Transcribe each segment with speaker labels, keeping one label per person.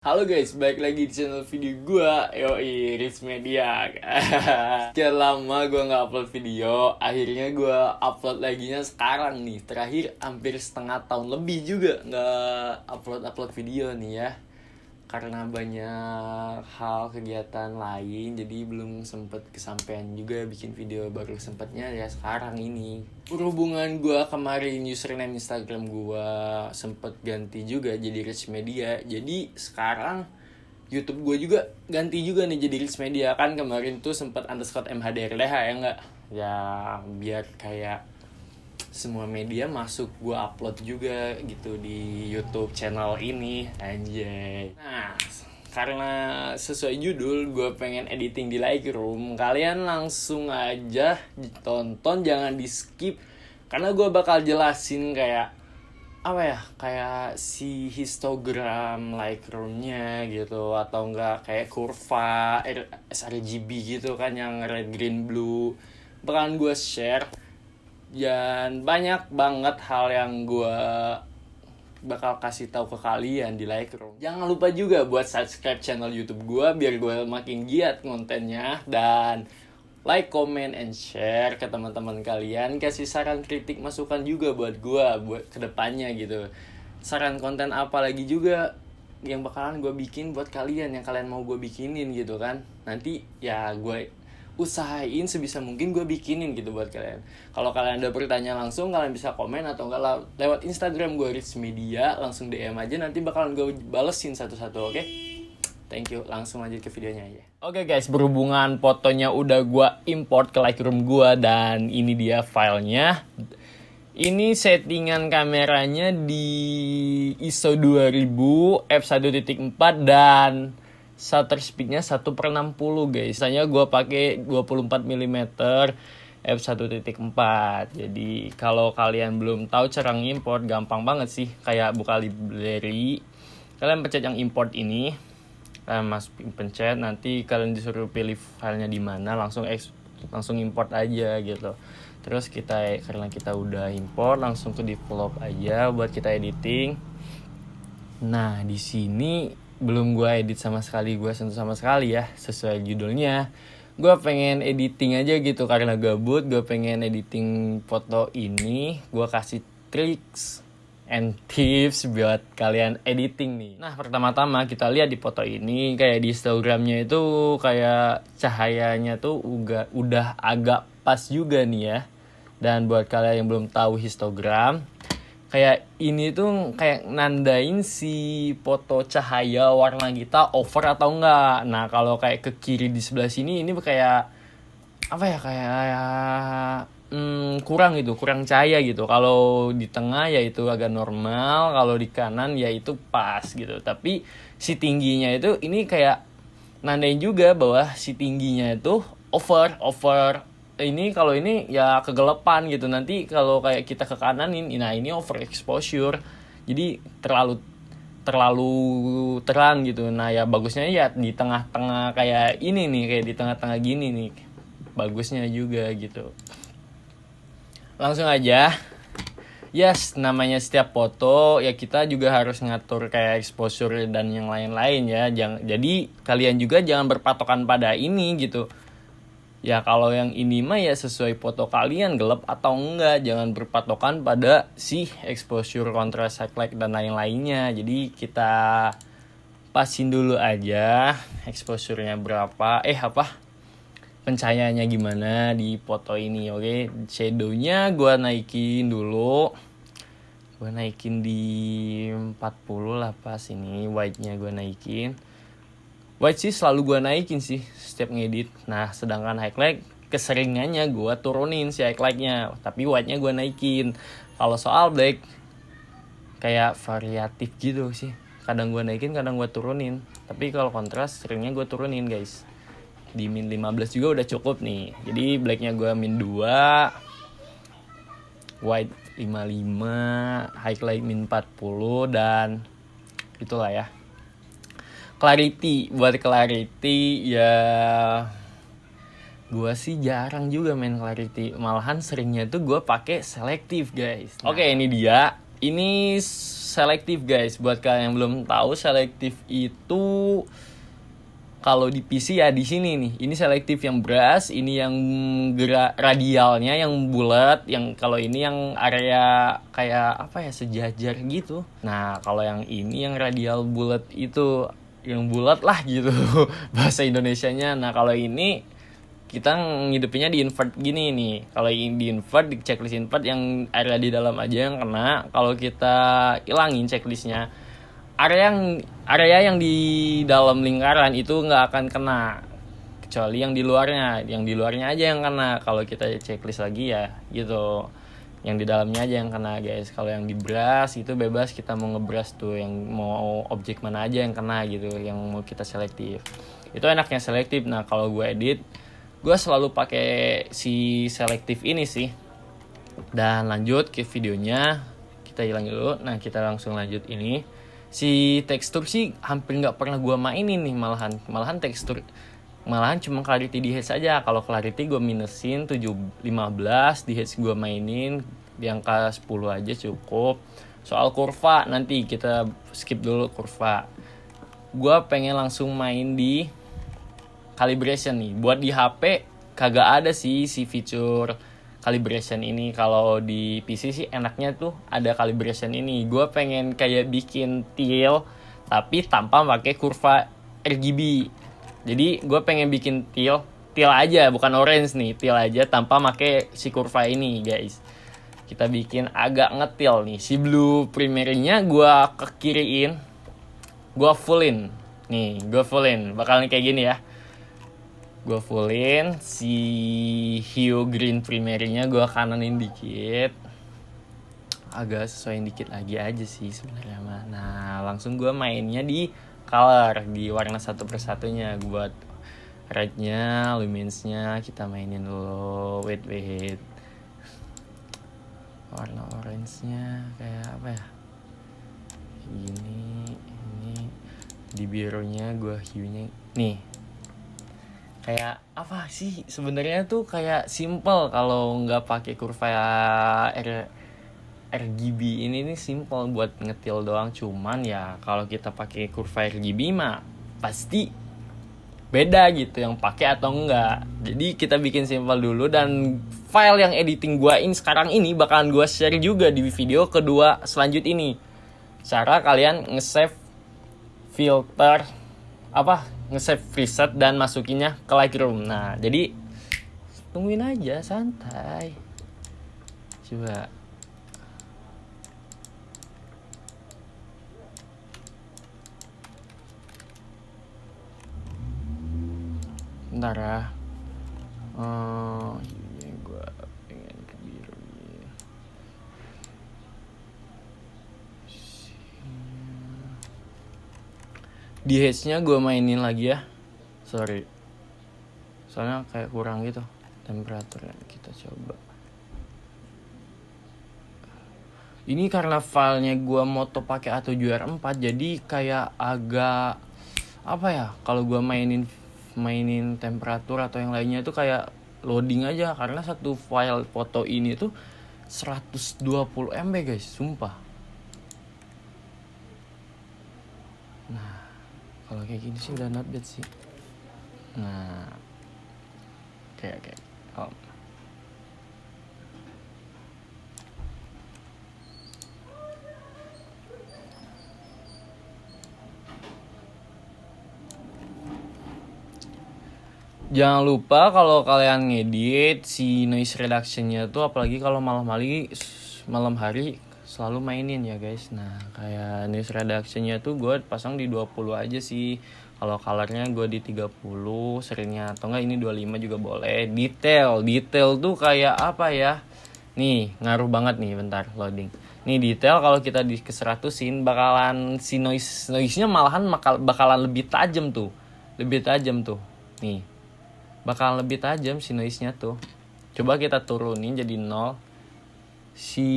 Speaker 1: Halo guys, balik lagi di channel video gue, yoi, Rich Media. Sekian lama gue gak upload video, akhirnya gue upload laginya sekarang nih. Terakhir hampir setengah tahun lebih juga gak upload video nih ya. Karena banyak hal kegiatan lain, jadi belum sempet kesampaian juga bikin video. Baru sempetnya ya sekarang ini. Berhubungan gue kemarin username Instagram gue sempet ganti juga jadi Rich Media. Jadi sekarang YouTube gue juga ganti juga nih jadi Rich Media. Kan kemarin tuh sempet _MHDRDH ya enggak? Ya biar kayak semua media masuk gue upload juga gitu di YouTube channel ini, anjay. Nah, karena sesuai judul gue pengen editing di Lightroom, kalian langsung aja tonton, jangan di skip, karena gue bakal jelasin kayak apa ya, kayak si histogram Lightroom-nya gitu, atau enggak kayak kurva sRGB gitu kan, yang red, green, blue bakalan gue share. Dan banyak banget hal yang gue bakal kasih tahu ke kalian di Lightroom. Jangan lupa juga buat subscribe channel YouTube gue biar gue makin giat kontennya. Dan like, comment, and share ke teman-teman kalian. Kasih saran, kritik, masukan juga buat gue buat kedepannya gitu. Saran konten apa lagi juga yang bakalan gue bikin buat kalian, yang kalian mau gue bikinin gitu kan. Nanti ya gue usahain sebisa mungkin gue bikinin gitu buat kalian. Kalau kalian ada pertanyaan langsung, kalian bisa komen atau enggak lewat Instagram gue Rich Media, langsung DM aja, nanti bakalan gue balesin satu-satu, oke? Thank you, langsung aja ke videonya aja. Oke guys, berhubungan fotonya udah gue import ke Lightroom gue, dan ini dia filenya. Ini settingan kameranya di ISO 2000 f1.4 dan shutter speednya 1/60 guys. Misalnya gue pakai 24 mm f1.4. Jadi kalau kalian belum tahu cara ngimport, gampang banget sih. Kayak buka library, kalian pencet yang import ini, kalian pencet, nanti kalian disuruh pilih filenya di mana, langsung import aja gitu. Terus karena kita udah import, langsung ke develop aja buat kita editing. Nah, di sini belum gue edit sama sekali, gue sentuh sama sekali ya, sesuai judulnya. Gue pengen editing aja gitu karena gabut, gue pengen editing foto ini. Gue kasih tricks and tips buat kalian editing nih. Nah, pertama-tama kita lihat di foto ini, kayak di histogramnya itu kayak cahayanya tuh udah agak pas juga nih ya. Dan buat kalian yang belum tahu histogram, kayak ini tuh kayak nandain si foto cahaya warna kita over atau enggak. Nah, kalau kayak ke kiri di sebelah sini, ini kayak apa ya, kayak kurang cahaya gitu. Kalau di tengah ya itu agak normal, kalau di kanan ya itu pas gitu. Tapi si tingginya itu ini kayak nandain juga bahwa si tingginya itu over. Ini kalau ini ya kegelapan gitu. Nanti kalau kayak kita ke kanan ini, nah ini overexposure, jadi terlalu terang gitu. Nah ya bagusnya ya di tengah-tengah kayak ini nih, kayak di tengah-tengah gini nih, bagusnya juga gitu. Langsung aja. Yes, namanya setiap foto ya kita juga harus ngatur kayak exposure dan yang lain-lain ya. Jadi kalian juga jangan berpatokan pada ini gitu. Ya kalau yang ini mah ya sesuai foto kalian, gelap atau enggak. Jangan berpatokan pada si exposure, contrast, highlight, dan lain-lainnya. Jadi kita pasin dulu aja exposure-nya berapa, pencahayaannya gimana di foto ini, oke? Shadow-nya gue naikin dulu. Gue naikin di 40 lah pas ini. White-nya gue naikin. White sih selalu gue naikin sih setiap ngedit. Nah, sedangkan highlight keseringannya gue turunin si highlightnya, tapi white-nya gue naikin. Kalau soal black kayak variatif gitu sih. Kadang gue naikin, kadang gue turunin. Tapi kalau kontras seringnya gue turunin guys. Di min 15 juga udah cukup nih. Jadi blacknya gue min 2, white 55, highlight min 40, dan itulah ya. Clarity, buat clarity ya gue sih jarang juga main clarity, malahan seringnya tuh gue pakai selektif guys. Oke, ini dia Ini selektif guys. Buat kalian yang belum tahu, selektif itu kalau di PC ya di sini nih. Ini selektif yang brass, ini yang gerak radialnya yang bulat, yang kalau ini yang area kayak apa ya, sejajar gitu. Nah, kalau yang ini yang radial bulat itu yang bulat lah gitu bahasa Indonesianya. Nah, kalau ini kita ngidupinnya di invert gini nih. Kalau ini di invert, di checklist invert yang area di dalam aja yang kena. Kalau kita ilangin checklistnya, area yang di dalam lingkaran itu nggak akan kena, kecuali yang di luarnya aja yang kena. Kalau kita checklist lagi ya gitu, yang di dalamnya aja yang kena guys. Kalau yang di brush itu bebas, kita mau ngebrush tuh yang mau objek mana aja yang kena gitu, yang mau kita selektif. Itu enaknya selektif. Nah, kalau gue edit, gue selalu pakai si selektif ini sih. Dan lanjut ke videonya, kita hilang dulu. Nah, kita langsung lanjut ini. Si tekstur sih hampir nggak pernah gue mainin nih, malahan tekstur cuma clarity di head saja. Kalau clarity gue minusin 15, di head gue mainin di angka 10 aja cukup. Soal kurva nanti kita skip dulu kurva. Gue pengen langsung main di calibration nih. Buat di HP kagak ada sih si feature calibration ini. Kalau di PC sih enaknya tuh ada calibration ini. Gue pengen kayak bikin teal tapi tanpa pakai kurva RGB. Jadi gue pengen bikin teal aja, bukan orange nih, teal aja tanpa pakai si kurva ini guys. Kita bikin agak ngetil nih. Si blue primary-nya gue kekiriin, gue fullin. Nih, gue fullin. Bakal kayak gini ya. Gue fullin, si hue green primary-nya gue kananin dikit, agak sesuaiin dikit lagi aja sih sebenarnya mah. Nah, langsung gue mainnya di color, di warna satu persatunya. Buat red-nya, lumens-nya kita mainin dulu. Wait, warna orange-nya kayak apa ya, ini di birunya gue hue-nya nih. Kayak apa sih sebenarnya tuh, kayak simple kalau nggak pakai kurva RGB ini nih, simple buat ngetil doang. Cuman ya kalau kita pakai kurva RGB mah pasti beda gitu yang pakai atau enggak. Jadi kita bikin simple dulu, dan file yang editing guain sekarang ini bakalan gua share juga di video kedua selanjut ini. Cara kalian nge-save filter nge-save preset dan masukinnya ke Lightroom. Nah, jadi tungguin aja, santai. Coba. Bentar ya. Ini gue pengen ke biru nih. Di hedge-nya gue mainin lagi ya. Sorry. Soalnya kayak kurang gitu temperaturnya. Kita coba. Ini karena filenya gue moto pakai A7R4, jadi kayak agak apa ya, kalau gue mainin temperatur atau yang lainnya itu kayak loading aja, karena satu file foto ini tuh 120 MB guys, sumpah. Nah, kalau kayak gini sih udah not bad sih. Nah, kayak jangan lupa kalau kalian ngedit si noise reduction-nya tuh, apalagi kalau malam hari selalu mainin ya guys. Nah, kayak noise reduction-nya tuh gue pasang di 20 aja sih. Kalau color-nya gue di 30 seringnya, atau enggak ini 25 juga boleh. Detail tuh kayak apa ya? Nih, ngaruh banget nih, bentar loading. Nih detail kalau kita di ke 100-in bakalan si noise-nya malahan bakalan lebih tajam tuh. Nih. Bakalan lebih tajam si noise-nya tuh. Coba kita turunin jadi 0. Si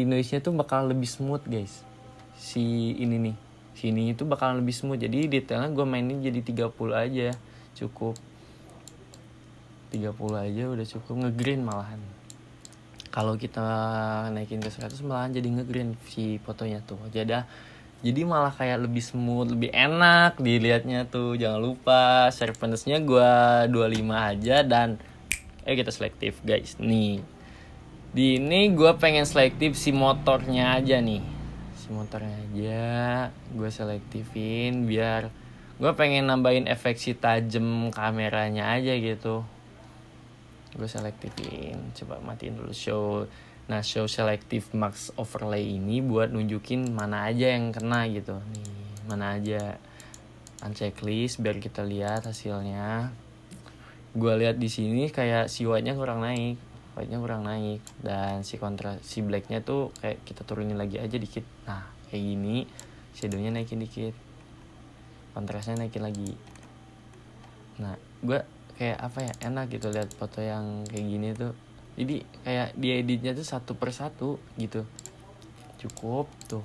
Speaker 1: noise-nya tuh bakalan lebih smooth guys. Si ini itu bakalan lebih smooth. Jadi detailnya gue mainin jadi 30 aja cukup. 30 aja udah cukup, nge-green malahan. kalau kita naikin ke 100 malahan jadi ngegreen si fotonya tuh. Jadi malah kayak lebih smooth, lebih enak dilihatnya tuh. Jangan lupa sharpness-nya gue 25 aja. Dan kita selektif guys. Nih, di ini gue pengen selektif si motornya aja nih. Si motornya aja gue selektifin biar gue pengen nambahin efek si tajem kameranya aja gitu. Gue selektifin, coba matiin dulu show. Nah, show selective max overlay ini buat nunjukin mana aja yang kena gitu. Nih, mana aja. Unchecklist biar kita lihat hasilnya. Gue lihat di sini kayak si white-nya kurang naik. Dan si black-nya tuh kayak kita turunin lagi aja dikit. Nah, kayak gini. Shadow-nya naikin dikit. Kontrasnya naikin lagi. Nah, gue kayak apa ya, enak gitu lihat foto yang kayak gini tuh. Jadi kayak dieditnya tuh satu persatu gitu. Cukup tuh.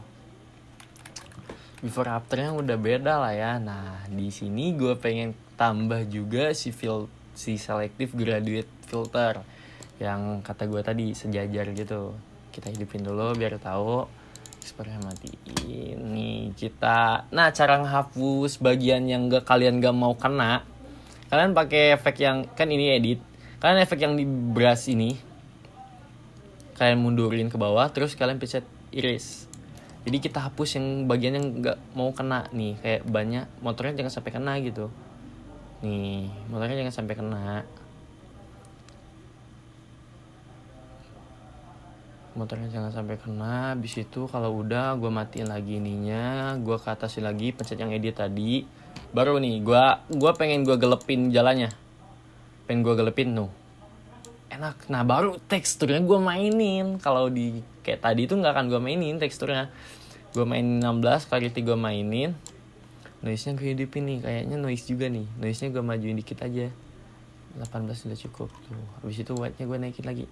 Speaker 1: Before afternya udah beda lah ya. Nah, di sini gue pengen tambah juga si selective graduate filter yang kata gue tadi sejajar gitu. Kita hidupin dulu biar tahu. Exportnya matiin nih kita. Nah, cara menghapus bagian yang kalian gak mau kena, kalian pakai efek yang kan ini edit. Kalian efek yang di brush ini kalian mundurin ke bawah, terus kalian pencet erase. Jadi kita hapus yang bagian yang nggak mau kena nih, kayak banyak motornya jangan sampai kena gitu. Nih, motornya jangan sampai kena. Motornya jangan sampai kena. Habis itu kalau udah gue matiin lagi ininya, gue ke atasin lagi, pencet yang edit tadi. Baru nih gue pengen gue gelepin jalannya. Tuh. Enak. Nah, baru teksturnya gue mainin. Kalau di kayak tadi tuh nggak akan gue mainin teksturnya. Gue mainin 16 kali 3 gue mainin. Noise-nya gue hidupin nih, kayaknya noise juga nih. Noise-nya gue majuin dikit aja. 18 udah cukup tuh. Habis itu white-nya gue naikin lagi.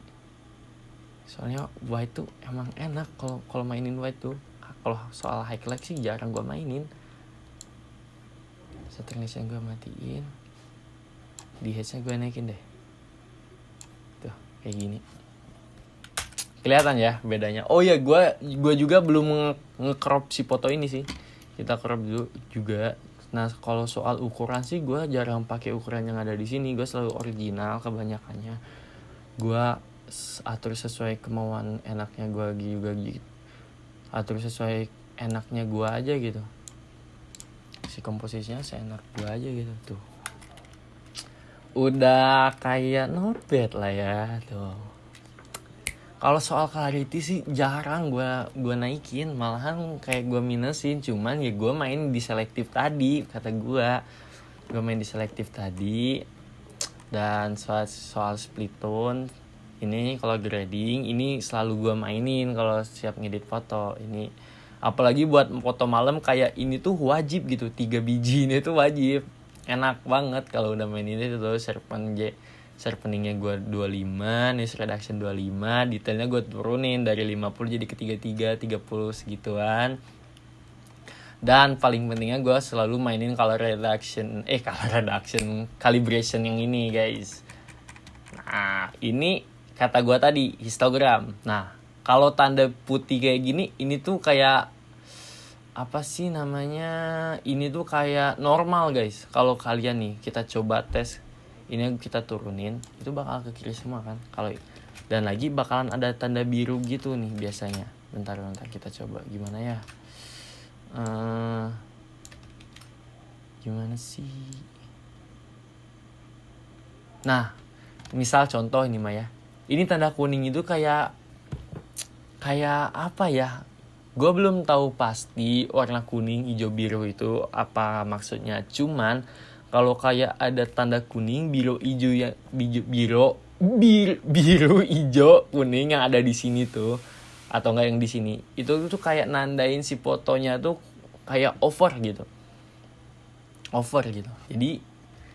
Speaker 1: Soalnya white tuh emang enak kalau mainin white tuh. Kalau soal highlight sih jarang gue mainin. Settingnya gue matiin. Di hedge-nya gue naikin deh. Tuh, kayak gini. Kelihatan ya bedanya. Oh ya, gue juga belum nge-crop si foto ini sih. Kita crop dulu juga. Nah, kalau soal ukuran sih gue jarang pakai ukuran yang ada di sini. Gue selalu original kebanyakannya. Gue atur sesuai kemauan enaknya gue juga gitu. Atur sesuai enaknya gue aja gitu. Si komposisinya seenak gue aja gitu tuh. Udah kayak not bad lah ya tuh. Kalau soal clarity sih jarang gue naikin, malahan kayak gue minusin. Cuman ya gue main di selektif tadi, kata gue main di selektif tadi. Dan soal split tone ini kalau grading ini selalu gue mainin kalau siap ngedit foto ini. Apalagi buat foto malam kayak ini tuh wajib gitu, 3 biji ini tuh wajib. Enak banget kalau udah main ini tuh sharpeningnya gue 25, noise reduction 25, detailnya gue turunin dari 50 jadi ke 33, 30 segituan. Dan paling pentingnya gue selalu mainin calibration yang ini guys. Nah, ini kata gue tadi histogram. Nah, kalau tanda putih kayak gini, ini tuh kayak apa sih namanya? Ini tuh kayak normal guys. Kalau kalian nih kita coba tes, ini kita turunin, itu bakal ke kiri semua kan? Kalau dan lagi bakalan ada tanda biru gitu nih biasanya. Bentar kita coba gimana ya? Gimana sih? Nah, misal contoh ini Maya. Ini tanda kuning itu kayak apa ya? Gue belum tahu pasti warna kuning, hijau, biru itu apa maksudnya. Cuman kalau kayak ada tanda kuning, biru, hijau yang biru, hijau, kuning yang ada di sini tuh, atau enggak yang di sini, itu tuh kayak nandain si fotonya tuh kayak over gitu. Jadi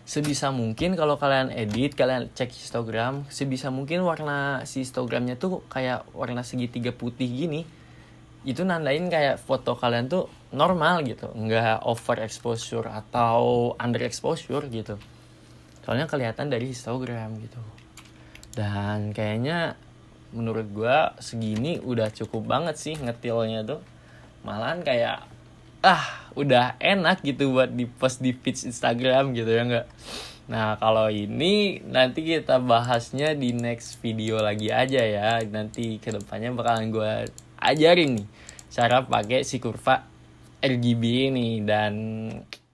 Speaker 1: sebisa mungkin kalau kalian edit, kalian cek histogram, sebisa mungkin warna si histogramnya tuh kayak warna segitiga putih gini. Itu nandain kayak foto kalian tuh normal gitu, nggak over exposure atau under exposure gitu. Soalnya kelihatan dari histogram gitu. Dan kayaknya menurut gue segini udah cukup banget sih ngetilnya tuh. Malahan kayak udah enak gitu buat di post di feed Instagram gitu ya enggak. Nah kalau ini nanti kita bahasnya di next video lagi aja ya. Nanti kedepannya bakalan gue ajarin nih cara pakai si kurva RGB ini. Dan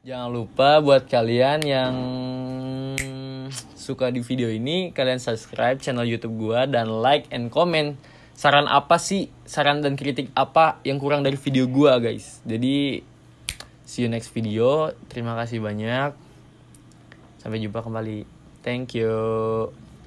Speaker 1: jangan lupa buat kalian yang suka di video ini, kalian subscribe channel YouTube gue dan like and comment saran apa sih, saran dan kritik apa yang kurang dari video gue guys. Jadi see you next video. Terima kasih banyak. Sampai jumpa kembali. Thank you.